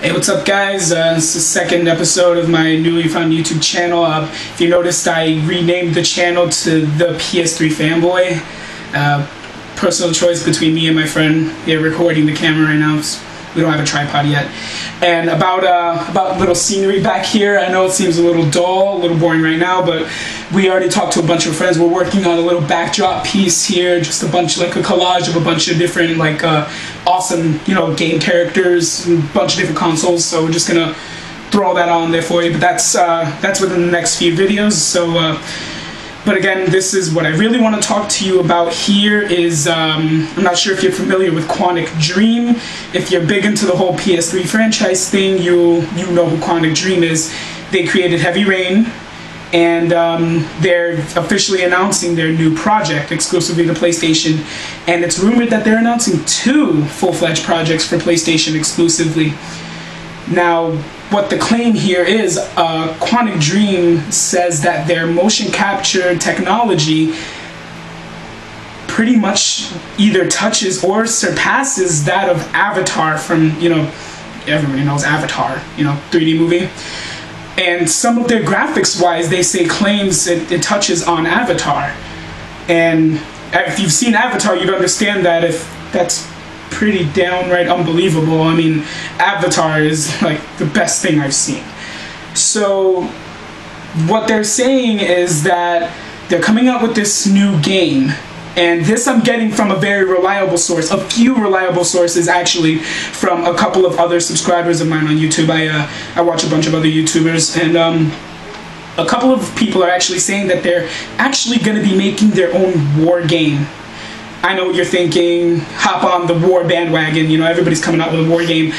Hey, what's up guys? This is the second episode of my newly found YouTube channel. If you noticed, I renamed the channel to the PS3 Fanboy. Personal choice between me and my friend. They're recording the camera right now. We don't have a tripod yet. And about little scenery back here. I know it seems a little dull, a little boring right now, but we already talked to a bunch of friends. We're working on a little backdrop piece here, just a bunch, like a collage of a bunch of different, like, awesome, game characters, a bunch of different consoles. So we're just gonna throw all that on there for you. But that's within the next few videos. So, but again, this is what I really want to talk to you about here is, I'm not sure if you're familiar with Quantic Dream. If you're big into the whole PS3 franchise thing, you know who Quantic Dream is. They created Heavy Rain, and they're officially announcing their new project exclusively to PlayStation. And it's rumored that they're announcing 2 full-fledged projects for PlayStation exclusively. Now, what the claim here is, Quantic Dream says that their motion capture technology pretty much either touches or surpasses that of Avatar from, everybody knows Avatar, 3D movie. And some of their graphics wise, they say claims it touches on Avatar. And if you've seen Avatar, you'd understand that if that's pretty downright unbelievable. I mean, Avatar is like the best thing I've seen. So what they're saying is that they're coming out with this new game, and this I'm getting from a very reliable source, a few reliable sources actually, from a couple of other subscribers of mine on YouTube. I watch a bunch of other YouTubers, and a couple of people are actually saying that they're actually going to be making their own war game. I know what you're thinking, hop on the war bandwagon, everybody's coming out with a war game.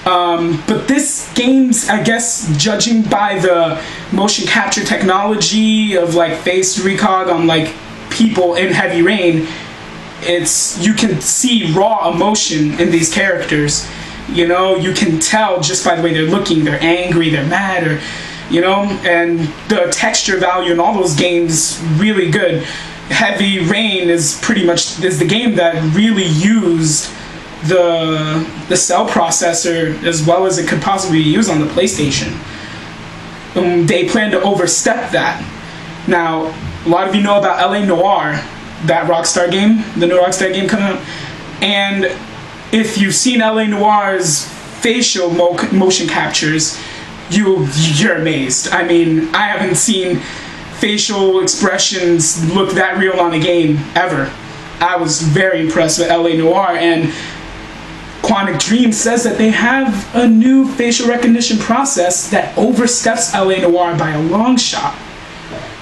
But this game's, I guess, judging by the motion capture technology of like face recog on like people in Heavy Rain, you can see raw emotion in these characters. You can tell just by the way they're looking, they're angry, they're mad, or, and the texture value in all those games really good. Heavy Rain is the game that really used the cell processor as well as it could possibly use on the PlayStation. They plan to overstep that. Now, a lot of you know about LA Noire, that Rockstar game, the new Rockstar game coming out. And if you've seen LA Noire's facial motion captures, you're amazed. I mean, I haven't seen facial expressions look that real on a game ever. I was very impressed with LA Noire, and Quantic Dream says that they have a new facial recognition process that oversteps LA Noire by a long shot.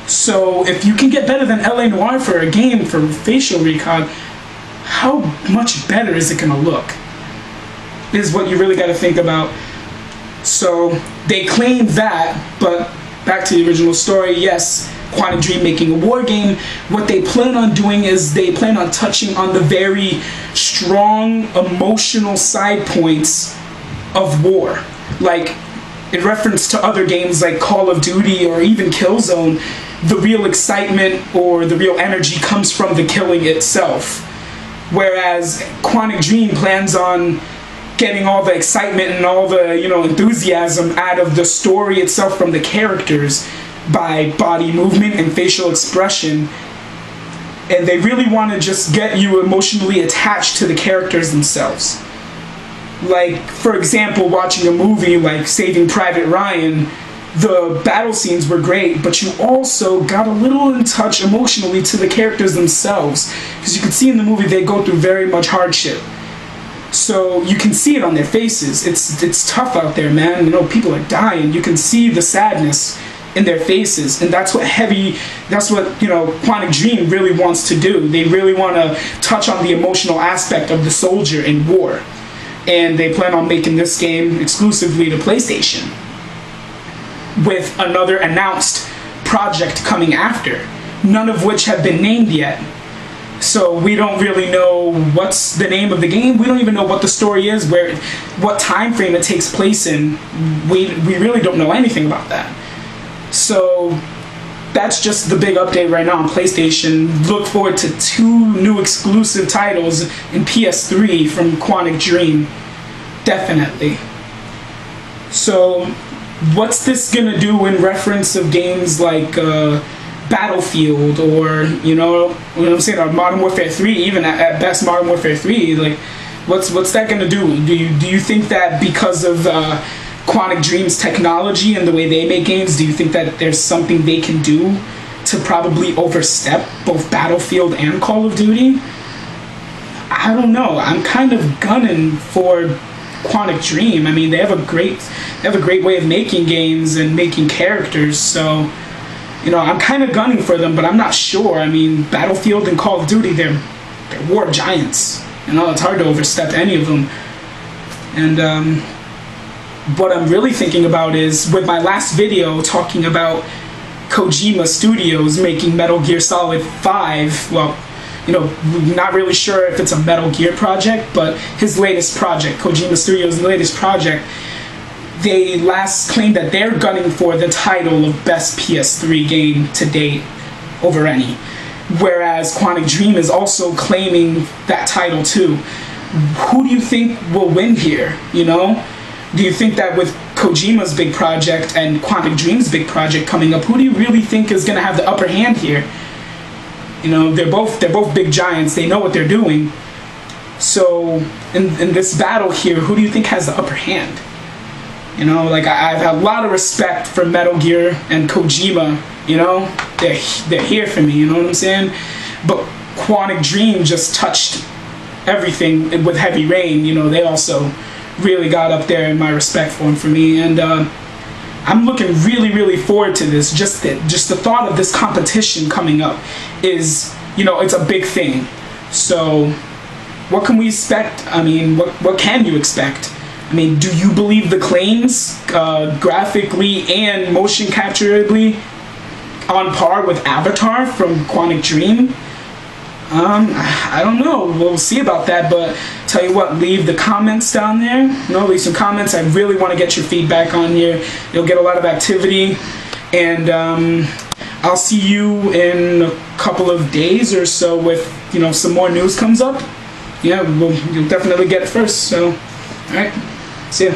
So if you can get better than LA Noire for a game for facial recog, how much better is it gonna look? Is what you really gotta think about. So they claim that, but back to the original story, yes, Quantic Dream making a war game. What they plan on doing is they plan on touching on the very strong emotional side points of war. Like, in reference to other games like Call of Duty or even Killzone, the real excitement or the real energy comes from the killing itself. Whereas Quantic Dream plans on getting all the excitement and all the, enthusiasm out of the story itself from the characters by body movement and facial expression. And they really want to just get you emotionally attached to the characters themselves. Like, for example, watching a movie like Saving Private Ryan, the battle scenes were great, but you also got a little in touch emotionally to the characters themselves. Because you can see in the movie they go through very much hardship. So you can see it on their faces. It's tough out there, man. People are dying. You can see the sadness in their faces, and that's what Quantic Dream really wants to do. They really want to touch on the emotional aspect of the soldier in war, and they plan on making this game exclusively to PlayStation, with another announced project coming after, none of which have been named yet. So we don't really know what's the name of the game. We don't even know what the story is, what time frame it takes place in. We really don't know anything about that. So that's just the big update right now on PlayStation. Look forward to 2 new exclusive titles in PS3 from Quantic Dream. Definitely. So, what's this gonna do in reference of games like Battlefield, or you know what I'm saying, or Modern Warfare 3, even at best Modern Warfare 3? Like, what's that gonna do? Do you think that because of Quantic Dream's technology and the way they make games, do you think that there's something they can do to probably overstep both Battlefield and Call of Duty? I don't know. I'm kind of gunning for Quantic Dream. I mean, they have a great way of making games and making characters, so you know, I'm kind of gunning for them, but I'm not sure. I mean, Battlefield and Call of Duty, they're war giants. You know, it's hard to overstep any of them. And what I'm really thinking about is, with my last video talking about Kojima Studios making Metal Gear Solid 5, well, you know, not really sure if it's a Metal Gear project, but his latest project, Kojima Studios' latest project, they last claimed that they're gunning for the title of best PS3 game to date over any. Whereas Quantic Dream is also claiming that title too. Who do you think will win here, you know? Do you think that with Kojima's big project and Quantic Dream's big project coming up, who do you really think is going to have the upper hand here? You know, they're both big giants. They know what they're doing. So in this battle here, who do you think has the upper hand? You know, like, I've had a lot of respect for Metal Gear and Kojima, you know? They're here for me, you know what I'm saying? But Quantic Dream just touched everything with Heavy Rain, you know, they also really got up there in my respect for me, and I'm looking really forward to this. Just the thought of this competition coming up is, you know, it's a big thing. So what can we expect? I mean, what can you expect? I mean, do you believe the claims, graphically and motion capturably, on par with Avatar from Quantic Dream? I don't know. We'll see about that, but tell you what, leave the comments down there. You know, leave some comments. I really want to get your feedback on here. You'll get a lot of activity, and I'll see you in a couple of days or so with, you know, some more news comes up. Yeah, you'll definitely get it first. So, all right, see ya.